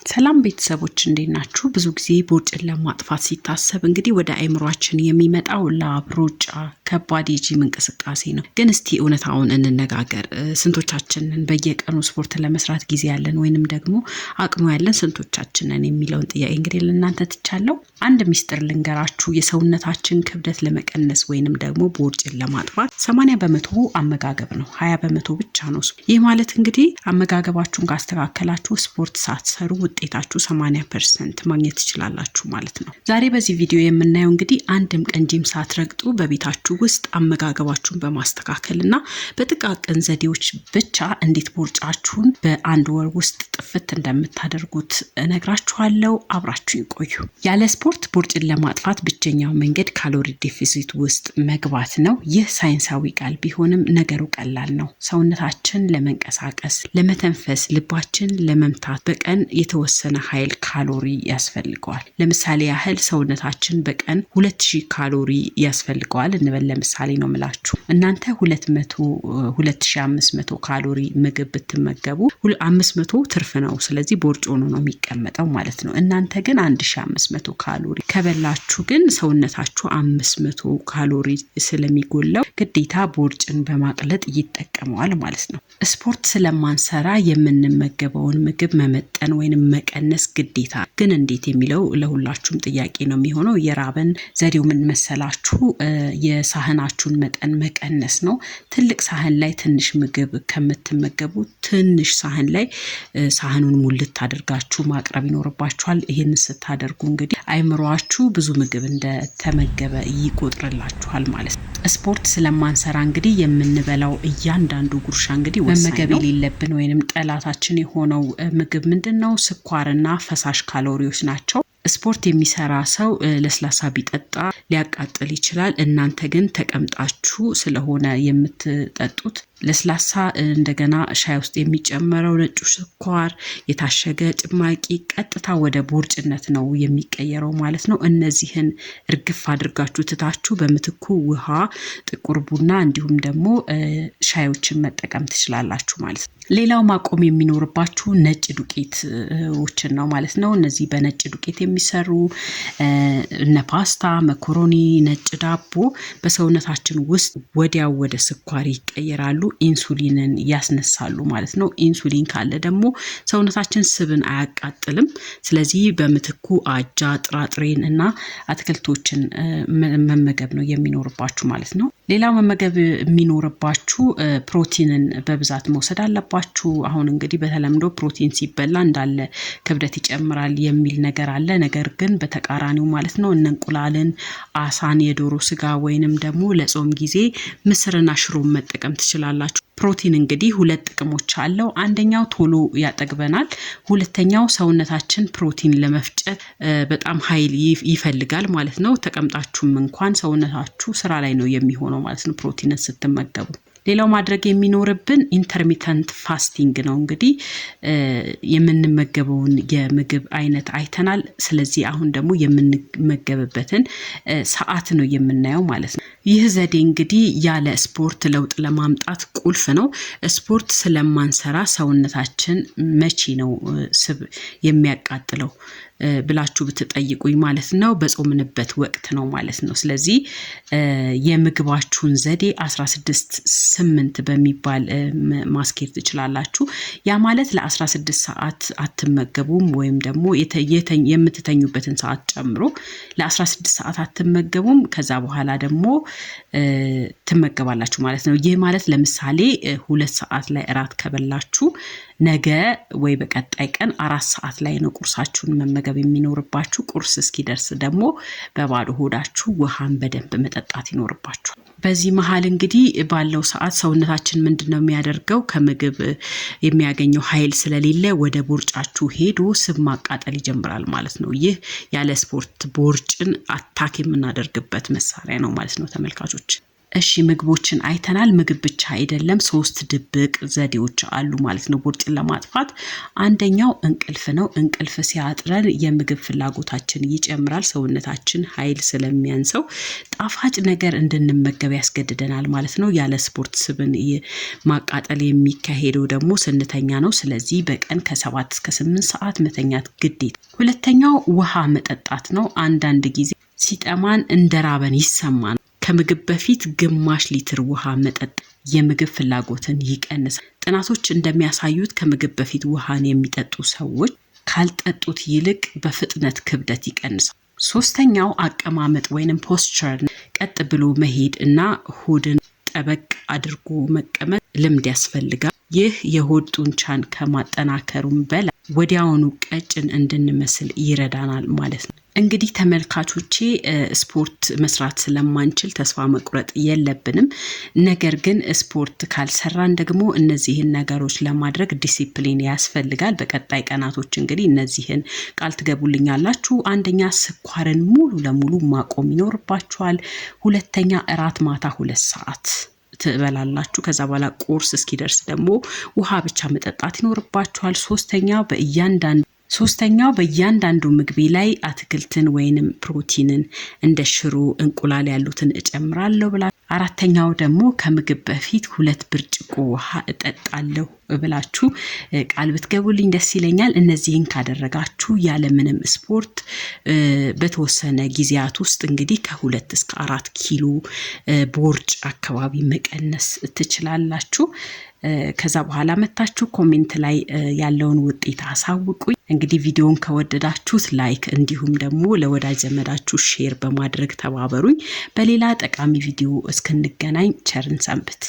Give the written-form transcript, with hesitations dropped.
ሰላም ቤተሰቦች እንዴት ናችሁ? ብዙ ጊዜ ቦርጭን ለማጥፋት ሲታሰብ እንግዲህ ወደ አይምሯችን የሚመጣው ላብ፣ ሩጫ፣ ከባድ የጂም እንቅስቃሴ ነው። ግን እስቲ እውነታውን እንነጋገር። ስንቶቻችንን በየቀኑ ስፖርት ለመስራት ጊዜ ያለን ወይንም ደግሞ አቅሙ ያለን ስንቶቻችንን የሚለውን ጥያቄ እንግዲህ ለእናንተ ትቻለሁ። አንድ ሚስጥር ልንገራችሁ። የሰውነታችን ክብደት ለመቀነስ ወይንም ደግሞ ቦርጭን ለማጥፋት 80% አመጋገብ ነው፣ 20% ብቻ ነው። ይህ ማለት እንግዲህ አመጋገባችሁን ካስተካከላችሁ ስፖርት ሳትሰሩ ውጤታችሁ 80% ማግኘት ትችላላችሁ ማለት ነው። ዛሬ በዚህ ቪዲዮ የምናየው እንግዲህ አንድም ቀን ጂም ሳትረግጡ በቤታችሁ ውስጥ አመጋገባችሁን በማስተካከልና በጥቃቅን ዘዴዎች ብቻ እንዴት ቦርጫችሁን በአንድ ወር ውስጥ ጥፍት እንደምታደርጉት እነግራችኋለሁ። አብራችሁን ቆዩ። ያለ ስፖርት ቦርጭን ለማጥፋት ብቸኛው መንገድ ካሎሪ ዴፊሲት ውስጥ መግባት ነው። ይህ ሳይንሳዊ ቃል ቢሆንም ነገሩ ቀላል ነው። ሰውነታችን ለመንቀሳቀስ፣ ለመተንፈስ፣ ልባችን ለመምታት በቀን የተወሰነ ኃይል ካሎሪ ያስፈልገዋል። ለምሳሌ ያህል ሰውነታችን በቀን 2000 ካሎሪ ያስፈልገዋል እንበል። ለምሳሌ ነው የምላችሁ። እናንተ 2500 ካሎሪ ምግብ ብትመገቡ 500 ትርፍ ነው። ስለዚህ ቦርጭ ሆኖ ነው የሚቀመጠው ማለት ነው። እናንተ ግን 1500 ካሎሪ ከበላችሁ ግን ሰውነታችሁ 500 ካሎሪ ስለሚጎላው ግዴታ ቦርጭን በማቅለጥ ይጠቀመዋል ማለት ነው። ስፖርት ስለማንሰራ የምንመገበውን ምግብ መመጠን ወይንም መቀነስ ግዴታ። ግን እንዴት የሚለው ለሁላችሁም ጥያቄ ነው የሚሆነው። የራበን ዘዴው ምን መሰላችሁ? የሳህናችሁን መጠን መቀነስ ነው። ትልቅ ሳህን ላይ ትንሽ ምግብ ከምትመገቡ ትንሽ ሳህን ላይ ሳህኑን ሙልት አድርጋችሁ ማቅረብ ይኖርባችኋል። ይህን ስታደርጉ እንግዲህ አይምሯችሁ ብዙ ምግብ እንደተመገበ ይቆጥርላችኋል ማለት ነው። ስፖርት ስለማንሰራ እንግዲህ የምንበላው እያንዳንዱ ጉርሻ እንግዲህ መመገብ የሌለብን ወይንም ጠላታችን የሆነው ምግብ ምንድነው? ስኳርና ፈሳሽ ካሎሪዎች ናቸው። ስፖርት የሚሰራ ሰው ለስላሳ ቢጠጣ ሊያቃጥል ይችላል። እናንተ ግን ተቀምጣችሁ ስለሆነ የምትጠጡት ለስላሳ እንደገና ሻይ ውስጥ የሚጨመረው ነጭ ስኳር፣ የታሸገ ጭማቂ ቀጥታ ወደ ቦርጭነት ነው የሚቀየረው ማለት ነው። እነዚህን እርግፍ አድርጋችሁ ትታችሁ በምትኩ ውሃ፣ ጥቁር ቡና እንዲሁም ደግሞ ሻዮችን መጠቀም ትችላላችሁ ማለት ነው። ሌላው ማቆም የሚኖርባችሁ ነጭ ዱቄቶችን ነው ማለት ነው። እነዚህ በነጭ ዱቄት የሚሰሩ እነ ፓስታ፣ መኮሮኒ፣ ነጭ ዳቦ በሰውነታችን ውስጥ ወዲያው ወደ ስኳር ይቀየራሉ፣ ኢንሱሊንን ያስነሳሉ ማለት ነው። ኢንሱሊን ካለ ደግሞ ሰውነታችን ስብን አያቃጥልም። ስለዚህ በምትኩ አጃ፣ ጥራጥሬን እና አትክልቶችን መመገብ ነው የሚኖርባችሁ ማለት ነው። ሌላው መመገብ የሚኖርባችሁ ፕሮቲንን በብዛት መውሰድ አለባችሁ። አሁን እንግዲህ በተለምዶ ፕሮቲን ሲበላ እንዳለ ክብደት ይጨምራል የሚል ነገር አለ። ነገር ግን በተቃራኒው ማለት ነው እንቁላልን፣ አሳን፣ የዶሮ ስጋ ወይንም ደግሞ ለጾም ጊዜ ምስርና ሽሮን መጠቀም ትችላላችሁ። ፕሮቲን እንግዲህ ሁለት ጥቅሞች አለው። አንደኛው ቶሎ ያጠግበናል። ሁለተኛው ሰውነታችን ፕሮቲን ለመፍጨት በጣም ኃይል ይፈልጋል ማለት ነው። ተቀምጣችሁም እንኳን ሰውነታችሁ ስራ ላይ ነው የሚሆነው ማለት ነው ፕሮቲንን ስትመገቡ። ሌላው ማድረግ የሚኖርብን ኢንተርሚተንት ፋስቲንግ ነው። እንግዲህ የምንመገበውን የምግብ አይነት አይተናል። ስለዚህ አሁን ደግሞ የምንመገብበትን ሰዓት ነው የምናየው ማለት ነው። ይህ ዘዴ እንግዲህ ያለ ስፖርት ለውጥ ለማምጣት ቁልፍ ነው። ስፖርት ስለማንሰራ ሰውነታችን መቼ ነው ስብ የሚያቃጥለው ብላችሁ ብትጠይቁኝ ማለት ነው በጾምንበት ወቅት ነው ማለት ነው። ስለዚህ የምግባችሁን ዘዴ 16-8 በሚባል ማስኬድ ትችላላችሁ። ያ ማለት ለ16 ሰዓት አትመገቡም ወይም ደግሞ የምትተኙበትን ሰዓት ጨምሮ ለ16 ሰዓት አትመገቡም። ከዛ በኋላ ደግሞ ትመገባላችሁ ማለት ነው። ይህ ማለት ለምሳሌ 2 ሰዓት ላይ እራት ከበላችሁ ነገ ወይ በቀጣይ ቀን 4 ሰዓት ላይ ነው ቁርሳችሁን መመገብ የሚኖርባችሁ። ቁርስ እስኪደርስ ደግሞ በባዶ ሆዳችሁ ውሃን በደንብ መጠጣት ይኖርባችሁ። በዚህ መሃል እንግዲህ ባለው ሰዓት ሰውነታችን ምንድነው የሚያደርገው? ከምግብ የሚያገኘው ኃይል ስለሌለ ወደ ቦርጫችሁ ሄዶ ስብ ማቃጠል ይጀምራል ማለት ነው። ይህ ያለ ስፖርት ቦርጭን አታክ የምናደርግበት መሳሪያ ነው ማለት ነው ተመልካቾች። እሺ ምግቦችን አይተናል። ምግብ ብቻ አይደለም 3 ድብቅ ዘዴዎች አሉ ማለት ነው ቦርጭን ለማጥፋት። አንደኛው እንቅልፍ ነው። እንቅልፍ ሲያጥረን የምግብ ፍላጎታችን ይጨምራል። ሰውነታችን ኃይል ስለሚያንሰው ጣፋጭ ነገር እንድንመገብ ያስገድደናል ማለት ነው። ያለ ስፖርት ስብን ማቃጠል የሚካሄደው ደግሞ ስንተኛ ነው። ስለዚህ በቀን ከ7 እስከ 8 ሰዓት መተኛት ግዴታ። ሁለተኛው ውሃ መጠጣት ነው። አንዳንድ ጊዜ ሲጠማን እንደራበን ይሰማናል። ከምግብ በፊት ግማሽ ሊትር ውሃ መጠጥ የምግብ ፍላጎትን ይቀንሳል። ጥናቶች እንደሚያሳዩት ከምግብ በፊት ውሃን የሚጠጡ ሰዎች ካልጠጡት ይልቅ በፍጥነት ክብደት ይቀንሳል። ሶስተኛው አቀማመጥ ወይንም ፖስቸር፣ ቀጥ ብሎ መሄድ እና ሆድን ጠበቅ አድርጎ መቀመጥ ልምድ ያስፈልጋል። ይህ የሆድ ጡንቻን ከማጠናከሩም በላይ ወዲያውኑ ቀጭን እንድንመስል ይረዳናል ማለት ነው። እንግዲህ ተመልካቾቼ ስፖርት መስራት ስለማንችል ተስፋ መቁረጥ የለብንም። ነገር ግን ስፖርት ካልሰራን ደግሞ እነዚህን ነገሮች ለማድረግ ዲሲፕሊን ያስፈልጋል። በቀጣይ ቀናቶች እንግዲህ እነዚህን ቃል ትገቡልኛላችሁ። አንደኛ ስኳርን ሙሉ ለሙሉ ማቆም ይኖርባችኋል። ሁለተኛ እራት ማታ 2 ሰዓት ትበላላችሁ። ከዛ በኋላ ቁርስ እስኪደርስ ደግሞ ውሃ ብቻ መጠጣት ይኖርባችኋል። ሶስተኛው በእያንዳንዱ ምግቤ ላይ አትክልትን ወይንም ፕሮቲንን እንደ ሽሮ፣ እንቁላል ያሉትን እጨምራለሁ ብላ። አራተኛው ደግሞ ከምግብ በፊት 2 ብርጭቆ ውሃ እጠጣለሁ ብላችሁ ቃል ብትገቡልኝ ደስ ይለኛል። እነዚህን ካደረጋችሁ ያለምንም ስፖርት በተወሰነ ጊዜያት ውስጥ እንግዲህ ከ2 እስከ 4 ኪሎ ቦርጭ አካባቢ መቀነስ ትችላላችሁ። ከዛ በኋላ መታችሁ ኮሜንት ላይ ያለውን ውጤት አሳውቁኝ። እንግዲህ ቪዲዮን ከወደዳችሁት ላይክ እንዲሁም ደግሞ ለወዳጅ ዘመዳችሁ ሼር በማድረግ ተባበሩኝ። በሌላ ጠቃሚ ቪዲዮ እስክንገናኝ ቸርን ሰንብት።